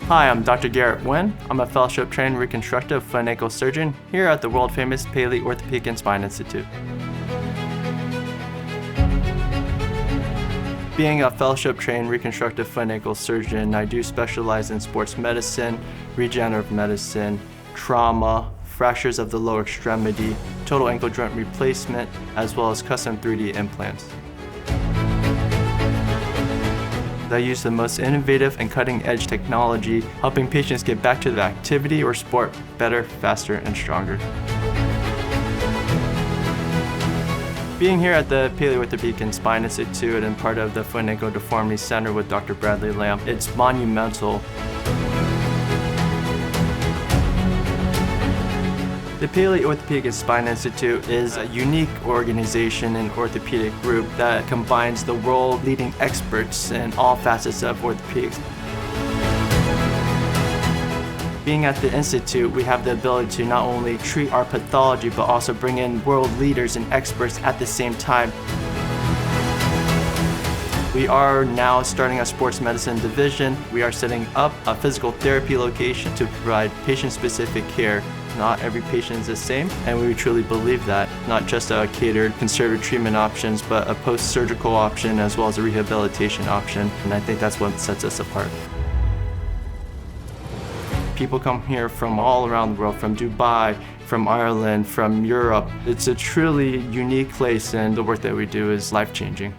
Hi, I'm Dr. Garrett Nguyen. I'm a fellowship-trained reconstructive foot and ankle surgeon here at the world-famous Paley Orthopedic Spine Institute. Being a fellowship-trained reconstructive foot and ankle surgeon, I do specialize in sports medicine, regenerative medicine, trauma, fractures of the lower extremity, total ankle joint replacement, as well as custom 3D implants. I use the most innovative and cutting-edge technology, helping patients get back to the activity or sport better, faster, and stronger. Being here at the Paley Orthopedic Spine Institute and part of the Foot and Ankle Deformity Center with Dr. Bradley Lamm, it's monumental. The Paley Orthopedic Spine Institute is a unique organization and orthopedic group that combines the world-leading experts in all facets of orthopedics. Being at the Institute, we have the ability to not only treat our pathology, but also bring in world leaders and experts at the same time. We are now starting a sports medicine division. We are setting up a physical therapy location to provide patient-specific care. Not every patient is the same, and we truly believe that. Not just a catered conservative treatment options, but a post-surgical option as well as a rehabilitation option, and I think that's what sets us apart. People come here from all around the world, from Dubai, from Ireland, from Europe. It's a truly unique place, and the work that we do is life-changing.